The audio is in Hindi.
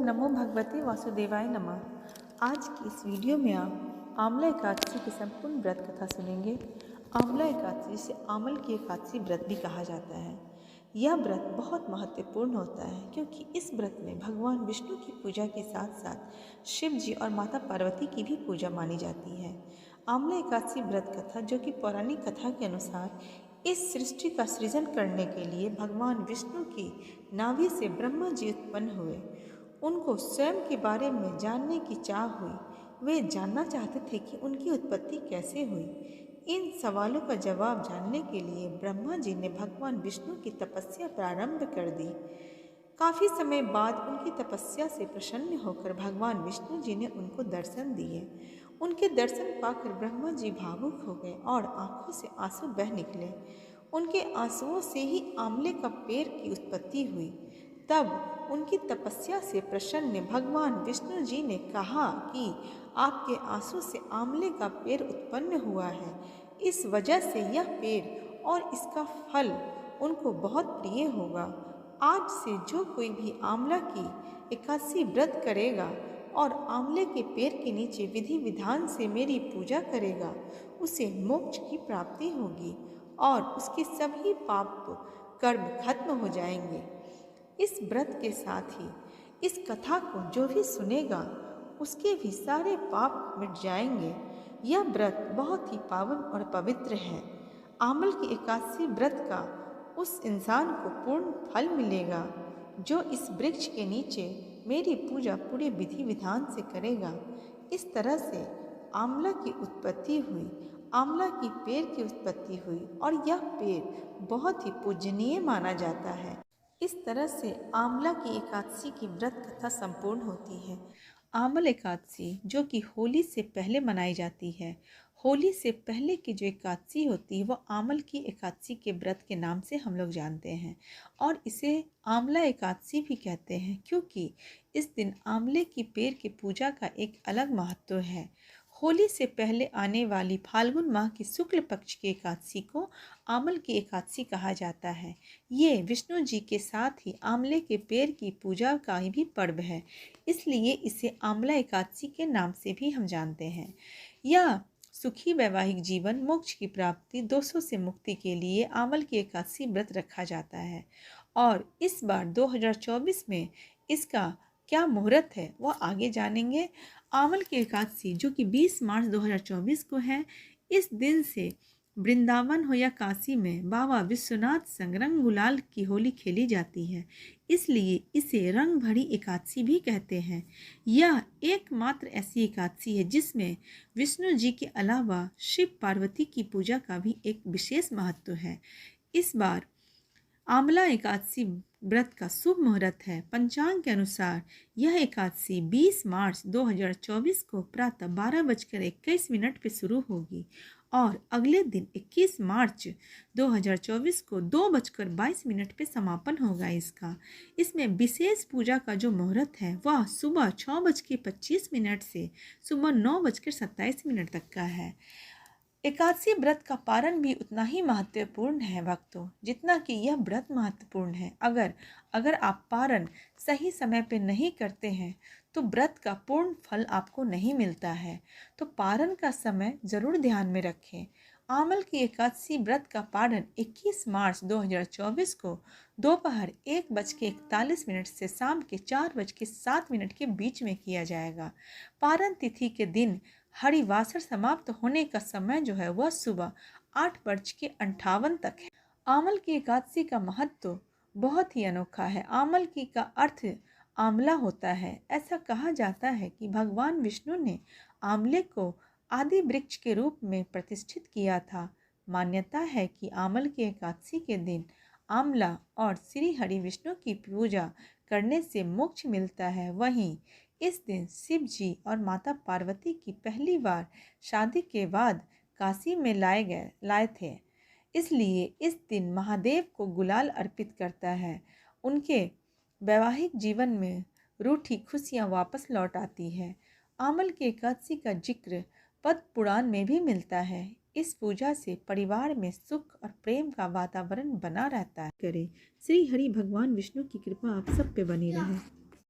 नमो भगवते वासुदेवाय नमः। आज की इस वीडियो में आप आंवला एकादशी की संपूर्ण व्रत कथा सुनेंगे। आंवला एकादशी जिसे आंवल की एकादशी व्रत भी कहा जाता है। यह व्रत बहुत महत्वपूर्ण होता है क्योंकि इस व्रत में भगवान विष्णु की पूजा के साथ साथ शिव जी और माता पार्वती की भी पूजा मानी जाती है। आंवला एकादशी व्रत कथा, जो कि पौराणिक कथा के अनुसार इस सृष्टि का सृजन करने के लिए भगवान विष्णु की नाभि से ब्रह्मा जी उत्पन्न हुए। उनको स्वयं के बारे में जानने की चाह हुई। वे जानना चाहते थे कि उनकी उत्पत्ति कैसे हुई। इन सवालों का जवाब जानने के लिए ब्रह्मा जी ने भगवान विष्णु की तपस्या प्रारंभ कर दी। काफी समय बाद उनकी तपस्या से प्रसन्न होकर भगवान विष्णु जी ने उनको दर्शन दिए। उनके दर्शन पाकर ब्रह्मा जी भावुक हो गए और आंखों से आंसू बह निकले। उनके आंसुओं से ही आंवले का पेड़ की उत्पत्ति हुई। तब उनकी तपस्या से प्रसन्न भगवान विष्णु जी ने कहा कि आपके आंसू से आंवले का पेड़ उत्पन्न हुआ है। इस वजह से यह पेड़ और इसका फल उनको बहुत प्रिय होगा। आज से जो कोई भी आंवला की एकादशी व्रत करेगा और आंवले के पेड़ के नीचे विधि विधान से मेरी पूजा करेगा, उसे मोक्ष की प्राप्ति होगी और उसके सभी पाप कर्म खत्म हो जाएंगे। इस व्रत के साथ ही इस कथा को जो भी सुनेगा उसके भी सारे पाप मिट जाएंगे। यह व्रत बहुत ही पावन और पवित्र है। आंवल की एकादशी व्रत का उस इंसान को पूर्ण फल मिलेगा जो इस वृक्ष के नीचे मेरी पूजा पूरे विधि विधान से करेगा। इस तरह से आंवला की उत्पत्ति हुई, आंवला की पेड़ की उत्पत्ति हुई और यह पेड़ बहुत ही पूजनीय माना जाता है। इस तरह से आंवला की एकादशी की व्रत कथा संपूर्ण होती है। आंवल एकादशी जो कि होली से पहले मनाई जाती है। होली से पहले की जो एकादशी होती है वो आंवल की एकादशी के व्रत के नाम से हम लोग जानते हैं और इसे आंवला एकादशी भी कहते हैं क्योंकि इस दिन आंवले की पेड़ की पूजा का एक अलग महत्व है। होली से पहले आने वाली फाल्गुन माह की शुक्ल पक्ष की एकादशी को आंवल की एकादशी कहा जाता है। ये विष्णु जी के साथ ही आंवले के पेड़ की पूजा का भी पर्व है, इसलिए इसे आंवला एकादशी के नाम से भी हम जानते हैं। यह सुखी वैवाहिक जीवन, मोक्ष की प्राप्ति, दोषों से मुक्ति के लिए आंवल की एकादशी व्रत रखा जाता है और इस बार 2024 में इसका क्या मुहूर्त है वो आगे जानेंगे। आंवल की एकादशी जो कि 20 मार्च 2024 को है, इस दिन से वृंदावन हो या काशी में बाबा विश्वनाथ संग रंग गुलाल की होली खेली जाती है, इसलिए इसे रंग भरी एकादशी भी कहते हैं। यह एकमात्र ऐसी एकादशी है जिसमें विष्णु जी के अलावा शिव पार्वती की पूजा का भी एक विशेष महत्व है। इस बार आंवला एकादशी व्रत का शुभ मुहूर्त है। पंचांग के अनुसार यह एकादशी 20 मार्च 2024 को प्रातः 12:21 पर शुरू होगी और अगले दिन 21 मार्च 2024 को 2:22 पर समापन होगा इसमें विशेष पूजा का जो मुहूर्त है वह सुबह 6:25 से सुबह 9:27 तक का है। एकादशी व्रत का पारण भी उतना ही महत्वपूर्ण है भक्तों, जितना कि यह व्रत महत्वपूर्ण है। अगर आप पारण सही समय पे नहीं करते हैं तो व्रत का पूर्ण फल आपको नहीं मिलता है, तो पारण का समय जरूर ध्यान में रखें। आंवल की एकादशी व्रत का पारण 21 मार्च 2024 को दोपहर 1:41 से शाम के 4:07 के बीच में किया जाएगा। पारण तिथि के दिन हरिवासर समाप्त होने का समय जो है वह सुबह 8:58 तक है। आंवल की एकादशी का महत्व बहुत ही अनोखा है। आंवल की का अर्थ आंवला होता है। ऐसा कहा जाता है कि भगवान विष्णु ने आंवले को आदि वृक्ष के रूप में प्रतिष्ठित किया था। मान्यता है कि आंवल की एकादशी के दिन आंवला और श्री हरि विष्णु की पूजा करने से मोक्ष मिलता है। वहीं इस दिन शिव जी और माता पार्वती की पहली बार शादी के बाद काशी में लाए थे, इसलिए इस दिन महादेव को गुलाल अर्पित करता है। उनके वैवाहिक जीवन में रूठी खुशियां वापस लौट आती है। आंवल की एकादशी का जिक्र पद्म पुराण में भी मिलता है। इस पूजा से परिवार में सुख और प्रेम का वातावरण बना रहता है। श्री हरि भगवान विष्णु की कृपा आप सब पे बनी रहे।